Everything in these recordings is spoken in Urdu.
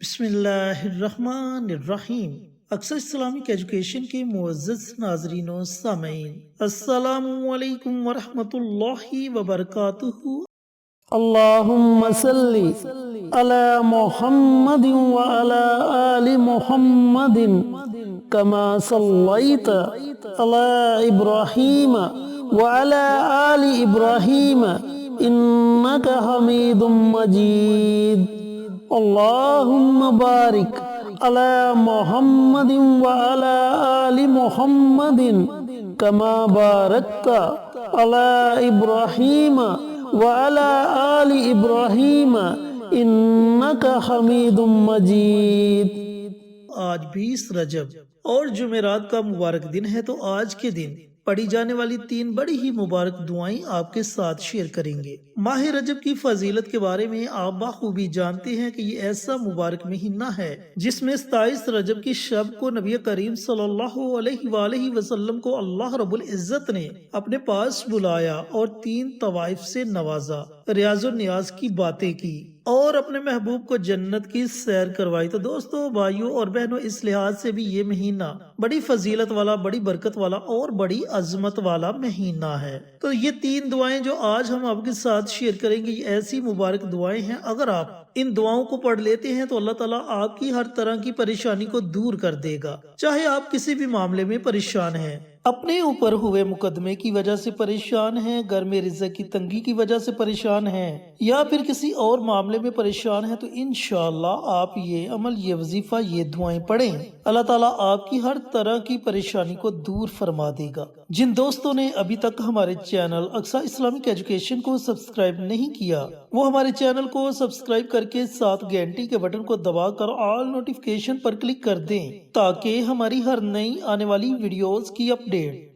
بسم اللہ الرحمن الرحیم۔ اکثر اسلامک ایجوکیشن کے معزز ناظرین و سامعین، السلام علیکم ورحمۃ اللہ وبرکاتہ۔ اللہم صلی علی محمد وعلی آل محمد کما صلیت علی ابراہیم وعلی آل ابراہیم انک حمید مجید۔ اللہم بارک علی محمد وعلی آل محمد کما بارکت علی ابراہیم وعلی آل ابراہیم انک حمید مجید۔ آج 20 رجب اور جمعرات کا مبارک دن ہے، تو آج کے دن پڑھی جانے والی 3 بڑی ہی مبارک دعائیں آپ کے ساتھ شیئر کریں گے۔ ماہ رجب کی فضیلت کے بارے میں آپ بخوبی جانتے ہیں کہ یہ ایسا مبارک مہینہ ہے جس میں 27 رجب کی شب کو نبی کریم صلی اللہ علیہ وآلہ وسلم کو اللہ رب العزت نے اپنے پاس بلایا اور 3 طوائف سے نوازا، ریاض و نیاز کی باتیں کی اور اپنے محبوب کو جنت کی سیر کروائی۔ تو دوستو، بھائیوں اور بہنوں، اس لحاظ سے بھی یہ مہینہ بڑی فضیلت والا، بڑی برکت والا اور بڑی عظمت والا مہینہ ہے۔ تو یہ 3 دعائیں جو آج ہم آپ کے ساتھ شیئر کریں گے، یہ ایسی مبارک دعائیں ہیں، اگر آپ ان دعاؤں کو پڑھ لیتے ہیں تو اللہ تعالیٰ آپ کی ہر طرح کی پریشانی کو دور کر دے گا۔ چاہے آپ کسی بھی معاملے میں پریشان ہیں، اپنے اوپر ہوئے مقدمے کی وجہ سے پریشان ہیں، گھر میں رزق کی تنگی کی وجہ سے پریشان ہیں، یا پھر کسی اور معاملے میں پریشان ہیں، تو انشاءاللہ آپ یہ عمل، یہ وظیفہ، یہ دعائیں پڑھیں، اللہ تعالیٰ آپ کی ہر طرح کی پریشانی کو دور فرما دے گا۔ جن دوستوں نے ابھی تک ہمارے چینل اقصی اسلامک ایجوکیشن کو سبسکرائب نہیں کیا، وہ ہمارے چینل کو سبسکرائب کر کے ساتھ گھنٹی کے بٹن کو دبا کر آل نوٹیفیکیشن پر کلک کر دیں، تاکہ ہماری ہر نئی آنے والی ویڈیوز کی اپڈیٹ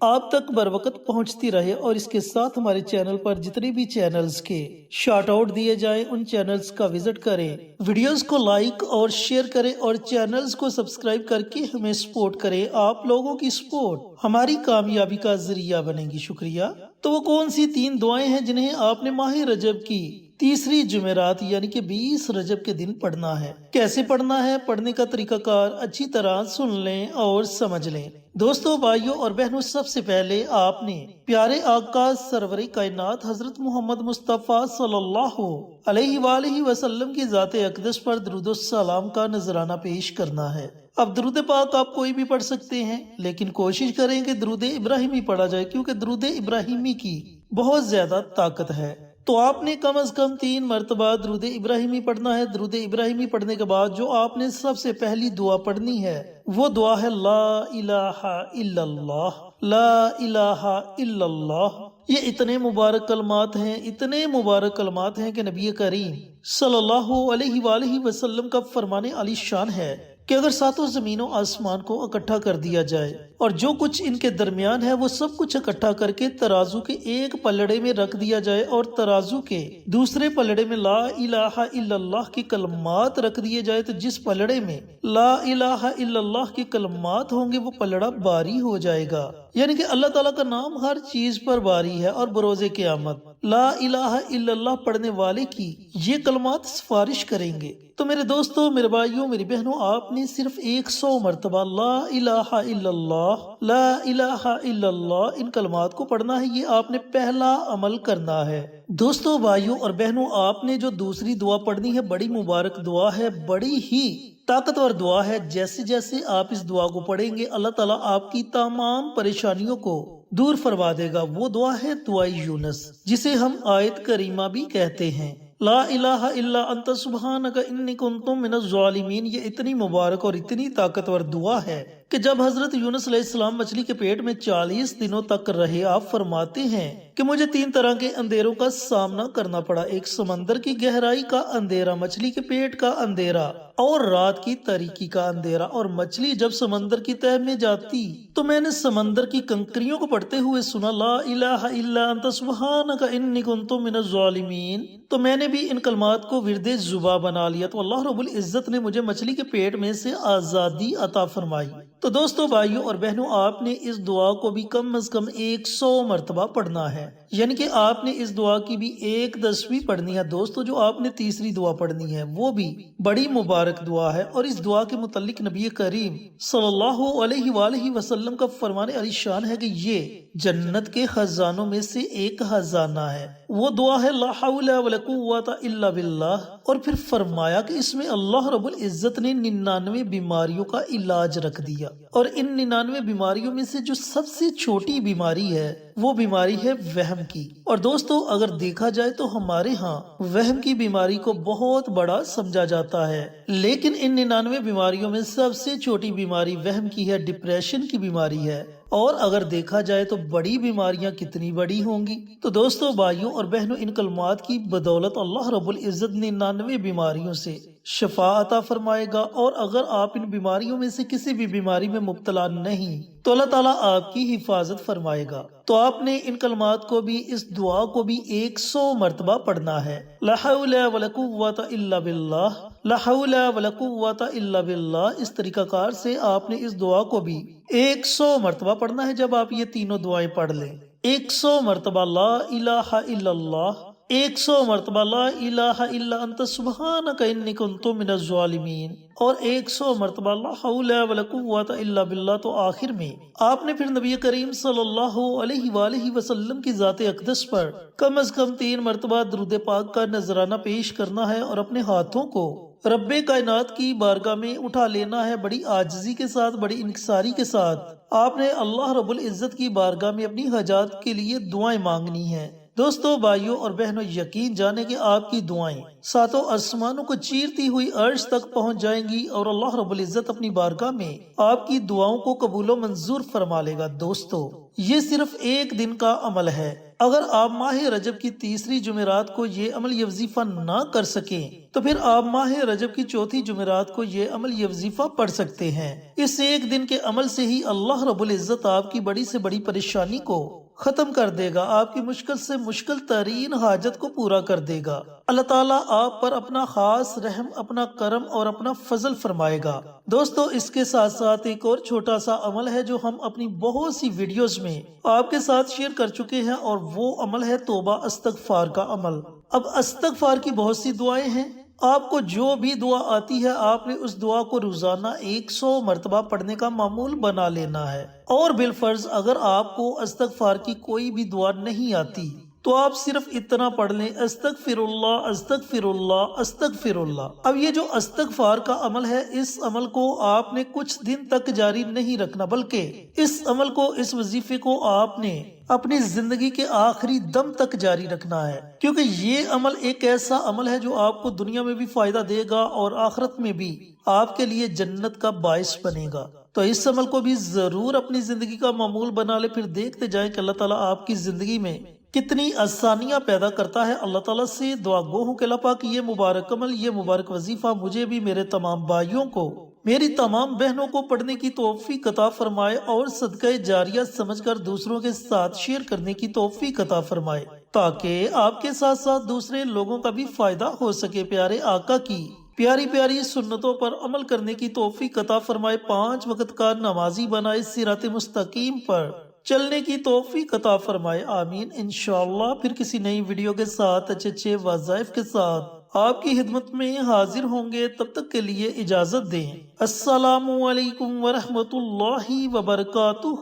آپ تک بر وقت پہنچتی رہے، اور اس کے ساتھ ہمارے چینل پر جتنے بھی چینلز کے شارٹ آؤٹ دیے جائیں ان چینلز کا وزٹ کریں، ویڈیوز کو لائک اور شیئر کریں اور چینلز کو سبسکرائب کر کے ہمیں سپورٹ کریں۔ آپ لوگوں کی سپورٹ ہماری کامیابی کا ذریعہ بنے گی، شکریہ۔ تو وہ کون سی 3 دعائیں ہیں جنہیں آپ نے ماہ رجب کی تیسری جمعرات یعنی کہ 20 رجب کے دن پڑھنا ہے؟ کیسے پڑھنا ہے؟ پڑھنے کا طریقہ کار اچھی طرح سن لیں اور سمجھ لیں۔ دوستو، بھائیوں اور بہنوں، سب سے پہلے آپ نے پیارے آقا سرور کائنات حضرت محمد مصطفیٰ صلی اللہ علیہ وآلہ وسلم کی ذات اقدس پر درود و سلام کا نذرانہ پیش کرنا ہے۔ اب درود پاک آپ کوئی بھی پڑھ سکتے ہیں، لیکن کوشش کریں کہ درود ابراہیمی پڑھا جائے، کیونکہ درود ابراہیمی کی بہت زیادہ طاقت ہے۔ تو آپ نے کم از کم 3 مرتبہ درود ابراہیمی پڑھنا ہے۔ درود ابراہیمی پڑھنے کے بعد جو آپ نے سب سے پہلی دعا پڑھنی ہے وہ دعا ہے لا الہ الا اللہ، لا الہ الا اللہ۔ یہ اتنے مبارک کلمات ہیں، اتنے مبارک کلمات ہیں کہ نبی کریم صلی اللہ علیہ وآلہ وسلم کا فرمان علی شان ہے کہ اگر 7 زمین و آسمان کو اکٹھا کر دیا جائے اور جو کچھ ان کے درمیان ہے وہ سب کچھ اکٹھا کر کے ترازو کے ایک پلڑے میں رکھ دیا جائے اور ترازو کے دوسرے پلڑے میں لا الہ الا اللہ کے کلمات رکھ دیے جائے، تو جس پلڑے میں لا الہ الا اللہ کے کلمات ہوں گے وہ پلڑا باری ہو جائے گا، یعنی کہ اللہ تعالیٰ کا نام ہر چیز پر باری ہے، اور بروز قیامت لا الہ الا اللہ پڑھنے والے کی یہ کلمات سفارش کریں گے۔ تو میرے دوستوں، میرے بھائیوں، میری بہنوں، آپ نے صرف 100 مرتبہ لا الہ الا اللہ، لا الہ الا اللہ ان کلمات کو پڑھنا ہے۔ یہ آپ نے پہلا عمل کرنا ہے۔ دوستوں، بھائیوں اور بہنوں، آپ نے جو دوسری دعا پڑھنی ہے، بڑی مبارک دعا ہے، بڑی ہی طاقتور دعا ہے۔ جیسے جیسے آپ اس دعا کو پڑھیں گے، اللہ تعالیٰ آپ کی تمام پریشانیوں کو دور فرما دے گا۔ وہ دعا ہے دعائے یونس، جسے ہم آیت کریمہ بھی کہتے ہیں۔ لا الہ الا انت سبحانک انی کنت من الظالمین۔ یہ اتنی مبارک اور اتنی طاقتور دعا ہے کہ جب حضرت یونس علیہ السلام مچھلی کے پیٹ میں 40 دنوں تک رہے، آپ فرماتے ہیں کہ مجھے 3 طرح کے اندھیروں کا سامنا کرنا پڑا۔ ایک سمندر کی گہرائی کا اندھیرا، مچھلی کے پیٹ کا اندھیرا، اور رات کی تاریکی کا اندھیرا۔ اور مچھلی جب سمندر کی تہہ میں جاتی تو میں نے سمندر کی کنکریوں کو پڑھتے ہوئے سنا لا الہ الا انت سبحانک انی کنت من الظالمین، تو میں نے بھی ان کلمات کو ورد زباں بنا لیا، تو اللہ رب العزت نے مجھے مچھلی کے پیٹ میں سے آزادی عطا فرمائی۔ تو دوستو، بھائیوں اور بہنوں، آپ نے اس دعا کو بھی کم از کم 100 مرتبہ پڑھنا ہے۔ یعنی کہ آپ نے اس دعا کی بھی 1/10 پڑھنی ہے دوستو۔ جو آپ نے تیسری دعا پڑھنی ہے وہ بھی بڑی مبارک دعا ہے، اور اس دعا کے متعلق نبی کریم صلی اللہ علیہ وآلہ وسلم کا فرمان علی شان ہے کہ یہ جنت کے خزانوں میں سے ایک خزانہ ہے۔ وہ دعا ہے لا حول ولا قوت الا باللہ، اور پھر فرمایا کہ اس میں اللہ رب العزت نے 99 بیماریوں کا علاج رکھ دیا، اور ان 99 بیماریوں میں سے جو سب سے چھوٹی بیماری ہے وہ بیماری ہے وہم کی۔ اور دوستو اگر دیکھا جائے تو ہمارے ہاں وہم کی بیماری کو بہت بڑا سمجھا جاتا ہے، لیکن ان 99 بیماریوں میں سب سے چھوٹی بیماری وہم کی ہے، ڈپریشن کی بیماری ہے۔ اور اگر دیکھا جائے تو بڑی بیماریاں کتنی بڑی ہوں گی۔ تو دوستو بھائیوں اور بہنوں، ان کلمات کی بدولت اللہ رب العزت 99 بیماریوں سے شفا عطا فرمائے گا، اور اگر آپ ان بیماریوں میں سے کسی بھی بیماری میں مبتلا نہیں تو اللہ تعالیٰ آپ کی حفاظت فرمائے گا۔ تو آپ نے ان کلمات کو بھی، اس دعا کو بھی 100 مرتبہ پڑھنا ہے۔ لا حول ولا قوت الا باللہ، لا حول ولا قوت الا باللہ، اس طریقہ کار سے آپ نے اس دعا کو بھی 100 مرتبہ پڑھنا ہے۔ جب آپ یہ تینوں دعائیں پڑھ لیں، 100 مرتبہ لا الہ الا اللہ، 100 مرتبہ لا الہ الا انت سبحانک انی کنت من الظالمین، اور 100 مرتبہ لا حول ولا قوت الا باللہ، تو آخر میں آپ نے پھر نبی کریم صلی اللہ علیہ وآلہ وسلم کی ذات اقدس پر کم از کم 3 مرتبہ درود پاک کا نذرانہ پیش کرنا ہے، اور اپنے ہاتھوں کو رب کائنات کی بارگاہ میں اٹھا لینا ہے، بڑی عاجزی کے ساتھ، بڑی انکساری کے ساتھ آپ نے اللہ رب العزت کی بارگاہ میں اپنی حاجات کے لیے دعائیں مانگنی ہیں۔ دوستو بھائیوں اور بہنوں، یقین جانے کہ آپ کی دعائیں ساتوں آسمانوں کو چیرتی ہوئی عرش تک پہنچ جائیں گی، اور اللہ رب العزت اپنی بارگاہ میں آپ کی دعاؤں کو قبول و منظور فرما لے گا۔ دوستو یہ صرف ایک دن کا عمل ہے، اگر آپ ماہ رجب کی تیسری جمعرات کو یہ عمل یہ وظیفہ نہ کر سکیں تو پھر آپ ماہ رجب کی چوتھی جمعرات کو یہ عمل یہ وظیفہ پڑھ سکتے ہیں۔ اس ایک دن کے عمل سے ہی اللہ رب العزت آپ کی بڑی سے بڑی پریشانی کو ختم کر دے گا، آپ کی مشکل سے مشکل ترین حاجت کو پورا کر دے گا۔ اللہ تعالیٰ آپ پر اپنا خاص رحم، اپنا کرم اور اپنا فضل فرمائے گا۔ دوستو اس کے ساتھ ساتھ ایک اور چھوٹا سا عمل ہے جو ہم اپنی بہت سی ویڈیوز میں آپ کے ساتھ شیئر کر چکے ہیں، اور وہ عمل ہے توبہ استغفار کا عمل۔ اب استغفار کی بہت سی دعائیں ہیں، آپ کو جو بھی دعا آتی ہے آپ نے اس دعا کو روزانہ 100 مرتبہ پڑھنے کا معمول بنا لینا ہے، اور بالفرض اگر آپ کو استغفار کی کوئی بھی دعا نہیں آتی تو آپ صرف اتنا پڑھ لیں استغفر اللہ استغفر اللہ استغفر اللہ۔ اب یہ جو استغفار کا عمل ہے، اس عمل کو آپ نے کچھ دن تک جاری نہیں رکھنا، بلکہ اس عمل کو، اس وظیفے کو آپ نے اپنی زندگی کے آخری دم تک جاری رکھنا ہے، کیونکہ یہ عمل ایک ایسا عمل ہے جو آپ کو دنیا میں بھی فائدہ دے گا اور آخرت میں بھی آپ کے لیے جنت کا باعث بنے گا۔ تو اس عمل کو بھی ضرور اپنی زندگی کا معمول بنا لے، پھر دیکھتے جائیں کہ اللہ تعالیٰ آپ کی زندگی میں کتنی آسانیاں پیدا کرتا ہے۔ اللہ تعالیٰ سے دعا گو ہوں کہ اللہ پاک یہ مبارک عمل، یہ مبارک وظیفہ مجھے بھی، میرے تمام بھائیوں کو، میری تمام بہنوں کو پڑھنے کی توفیق عطا فرمائے، اور صدقہ جاریہ سمجھ کر دوسروں کے ساتھ شیئر کرنے کی توفیق عطا فرمائے، تاکہ آپ کے ساتھ ساتھ دوسرے لوگوں کا بھی فائدہ ہو سکے۔ پیارے آقا کی پیاری پیاری سنتوں پر عمل کرنے کی توفیق عطا فرمائے، 5 وقت کا نمازی بنائے، صراط مستقیم پر چلنے کی توفیق عطا فرمائے، آمین۔ انشاءاللہ پھر کسی نئی ویڈیو کے ساتھ اچھے وظائف کے ساتھ آپ کی خدمت میں حاضر ہوں گے، تب تک کے لیے اجازت دیں۔ السلام علیکم ورحمۃ اللہ وبرکاتہ۔